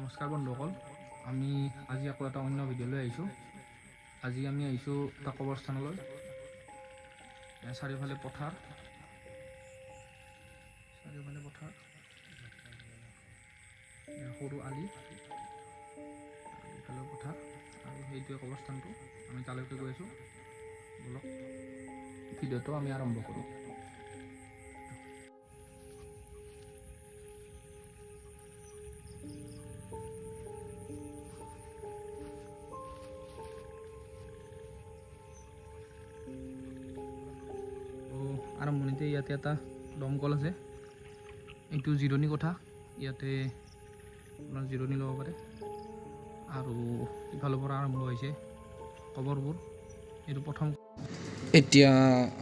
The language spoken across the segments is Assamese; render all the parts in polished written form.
নমস্কাৰ বন্ধুসকল, আমি আজি আকৌ এটা অন্য ভিডিঅ'লৈ আহিছোঁ। আজি আমি আহিছোঁ এটা কবৰস্থানলৈ। চাৰিওফালে পথাৰ, সৰু আলি, ইফালেও পথাৰ, আৰু সেইটোৱে কবৰস্থানটো। আমি তালৈকে গৈ আছোঁ। বলক ভিডিঅ'টো আমি আৰম্ভ কৰোঁ। আৰম্ভণিতে ইয়াতে এটা দমকল আছে। এইটো জিৰণি কোঠা, ইয়াতে আপোনাৰ জিৰণি ল'ব পাৰে। আৰু ইফালৰ পৰা আৰম্ভ হৈছে কবৰবোৰ। এইটো প্ৰথম। এতিয়া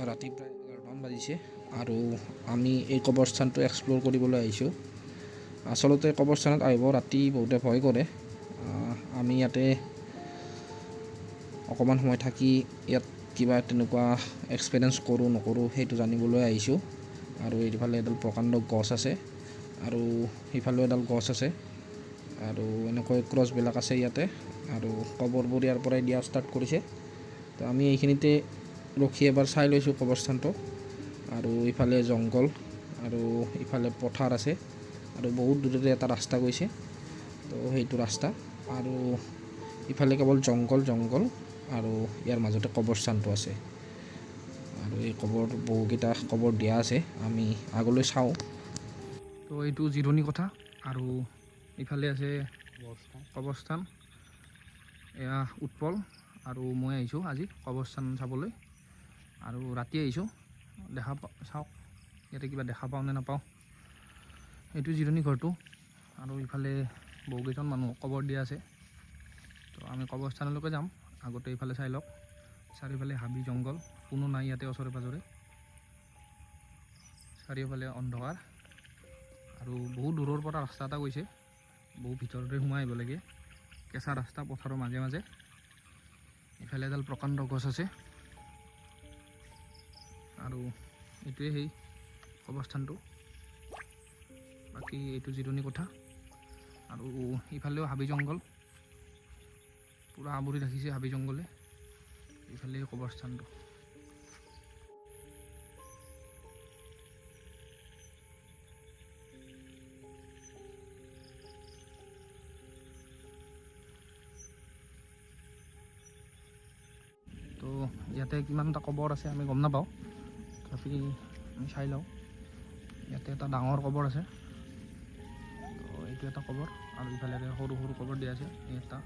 ৰাতি প্ৰায় 11মান বাজিছে আৰু আমি এই কবৰস্থানটো এক্সপ্ল'ৰ কৰিবলৈ আহিছোঁ। আচলতে কবৰস্থানত আহিব ৰাতি বহুতে ভয় কৰে। আমি ইয়াতে অকণমান সময় থাকি ইয়াত কিবা তেনেকুৱা এক্সপিৰিয়েঞ্চ কৰোঁ নকৰোঁ সেইটো জানিবলৈ আহিছোঁ। আৰু এইফালে এডাল প্ৰকাণ্ড গছ আছে আৰু সিফালেও এডাল গছ আছে আৰু এনেকৈ ক্ৰছবিলাক আছে ইয়াতে। আৰু কবৰবোৰ ইয়াৰ পৰাই দিয়া ষ্টাৰ্ট কৰিছে। তো আমি এইখিনিতে ৰখি এবাৰ চাই লৈছোঁ কবৰস্থানটো। আৰু ইফালে জংঘল আৰু ইফালে পথাৰ আছে আৰু বহুত দূৰতে এটা ৰাস্তা গৈছে। তো সেইটো ৰাস্তা আৰু ইফালে কেৱল জংঘল আৰু ইয়াৰ মাজতে কবৰস্থানটো আছে। আৰু এই বহুকেইটা কবৰ দিয়া আছে, আমি আগলৈ চাওঁ। তো এইটো জিৰণি কোঠা আৰু ইফালে আছে কবৰস্থান। এয়া উৎপল আৰু মই আহিছোঁ আজি কবৰস্থান চাবলৈ। আৰু ৰাতি আহিছোঁ, চাওক ইয়াতে কিবা দেখা পাওঁ নে নাপাওঁ। এইটো জিৰণি ঘৰটো আৰু ইফালে বহুকেইজন মানুহ কবৰ দিয়া আছে। তো আমি কবৰস্থানলৈকে যাম, আগতে ইফালে চাই লওক। চাৰিওফালে হাবি জংঘল, কোনো নাই ইয়াতে ওচৰে পাজৰে। চাৰিওফালে অন্ধকাৰ আৰু বহুত দূৰৰ পৰা ৰাস্তা এটা গৈছে, বহু ভিতৰতে সোমাই আহিব লাগে। কেঁচা ৰাস্তা, পথাৰৰ মাজে মাজে। ইফালে এডাল প্ৰকাণ্ড গছ আছে আৰু এইটোৱে সেই কবৰস্থানটো। বাকী এইটো জিৰণি কোঠা আৰু ইফালেও হাবি জংঘল, পূৰা আৱৰি ৰাখিছে হাবি জংঘলে। ইফালে কবৰস্থানটো। তো ইয়াতে কিমানটা কবৰ আছে আমি গম নাপাওঁ, তথাপি আমি চাই লওঁ। ইয়াতে এটা ডাঙৰ কবৰ আছে, তো এইটো এটা কবৰ। আৰু ইফালে সৰু সৰু কবৰ দিয়া আছে, এই এটা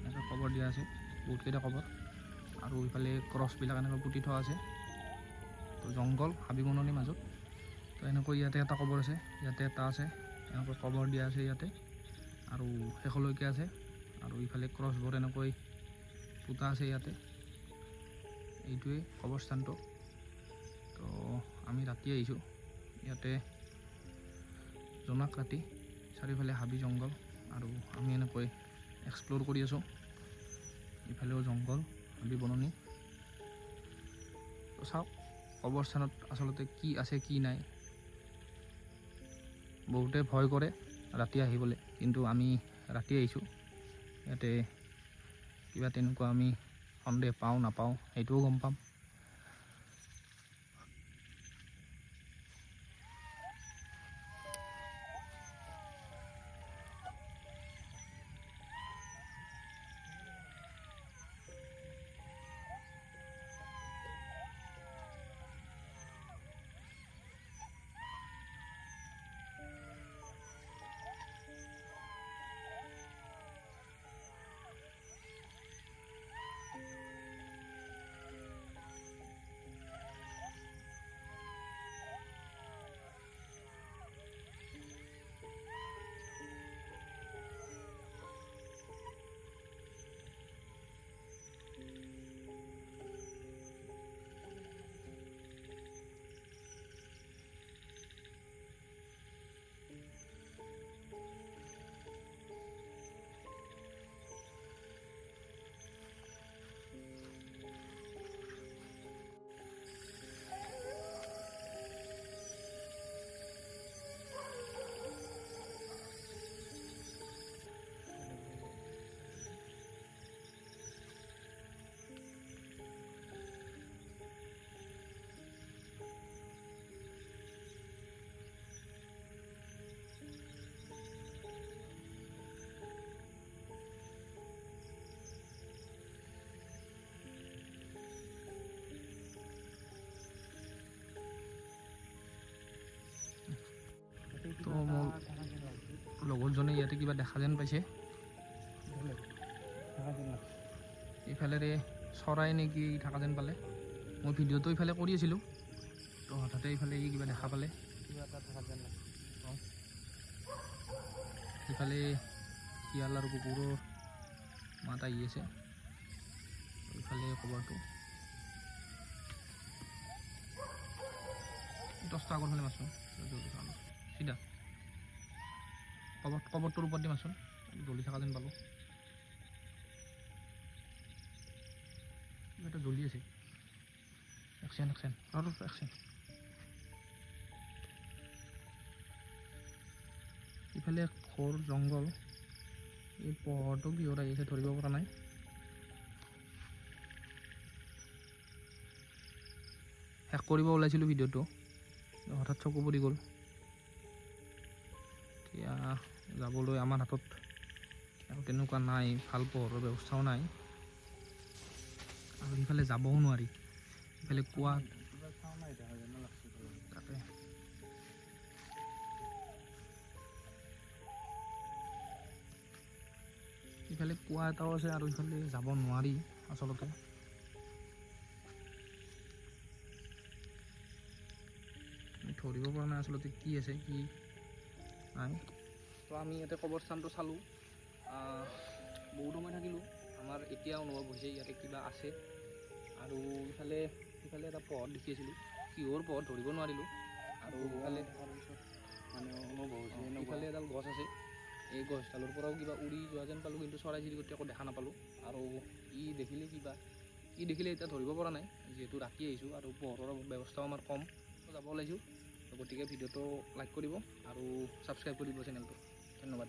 এনেকৈ কবৰ দিয়া আছে, বহুতকেইটা কবৰ। আৰু ইফালে ক্ৰছবিলাক এনেকৈ পুতি থোৱা আছে। তো জংঘল, হাবি বননিৰ মাজত। তো এনেকৈ ইয়াতে এটা কবৰ আছে, ইয়াতে এটা আছে, এনেকৈ কবৰ দিয়া আছে ইয়াতে। আৰু শেষলৈকে আছে। আৰু ইফালে ক্ৰছবোৰ এনেকৈ পুতা আছে ইয়াতে। এইটোৱে কবৰস্থানটো। তো আমি ৰাতি আহিছোঁ, ইয়াতে জোনাক ৰাতি, চাৰিওফালে হাবি জংঘল আৰু আমি এনেকৈ এক্সপ্ল'ৰ কৰি আছোঁ। ইফালেও জংঘল, হাবি বননি। তো চাওক কবৰস্থানত আচলতে কি আছে কি নাই। বহুতে ভয় কৰে ৰাতি আহিবলৈ, কিন্তু আমি ৰাতি আহিছোঁ। ইয়াতে কিবা তেনেকুৱা আমি সন্দেহ পাওঁ নাপাওঁ সেইটোও গম পাম। মোৰ লগৰজনে ইয়াতে কিবা দেখা যেন পাইছে এইফালেৰে চৰাই নেকি থকা যেন পালে মই ভিডিঅ'টো ইফালে কৰি আছিলোঁ তো হঠাতে ইফালে ই কিবা দেখা পালে ইফালে শিয়াল আৰু কুকুৰৰ মাত আহি আছে ইফালে খবৰটো 10টা আগৰ ফালে মাৰচোন চিধা কবৰটোৰ ওপৰত দি মাৰচোন জ্বলি থকা যেন পালোঁ এটা জ্বলি আছে একচেন ইফালে ঘৰ জংঘল এই পোহৰটো কিহত আহি আছে ধৰিব পৰা নাই শেষ কৰিব ওলাইছিলোঁ ভিডিঅ'টো হঠাৎ চকু পৰি গ'ল এতিয়া যাবলৈ আমাৰ হাতত তেনেকুৱা নাই ভাল পোহৰৰ ব্যৱস্থাও নাই আৰু ইফালে যাবও নোৱাৰি ইফালে কুঁৱা তাতে ইফালে কুঁৱা এটাও আছে আৰু ইফালে যাব নোৱাৰি আচলতে ধৰিব পৰা নাই আচলতে কি আছে কি নাই তো আমি ইয়াতে কবৰস্থানটো চালোঁ বহুত সময় থাকিলোঁ আমাৰ এতিয়া অনুভৱ হৈছে ইয়াতে কিবা আছে আৰু ইফালে এটা পোহৰ দেখি আছিলোঁ কিহৰ পোহৰ ধৰিব নোৱাৰিলোঁ আৰু ইফালে মানে অনুভৱ হৈছে ইফালে এডাল গছ আছে এই গছডালৰ পৰাও কিবা উৰি যোৱা যেন পালোঁ কিন্তু চৰাই চিৰিকটি একো দেখা নাপালোঁ আৰু ই দেখিলে এতিয়া ধৰিব পৰা নাই যিহেতু ৰাতি আহিছোঁ আৰু পোহৰৰ ব্যৱস্থাও আমাৰ কম যাব ওলাইছোঁ গতিকে ভিডিঅ'টো লাইক কৰিব আৰু ছাবস্ক্ৰাইব কৰিব চেনেলটো ধন্যবাদ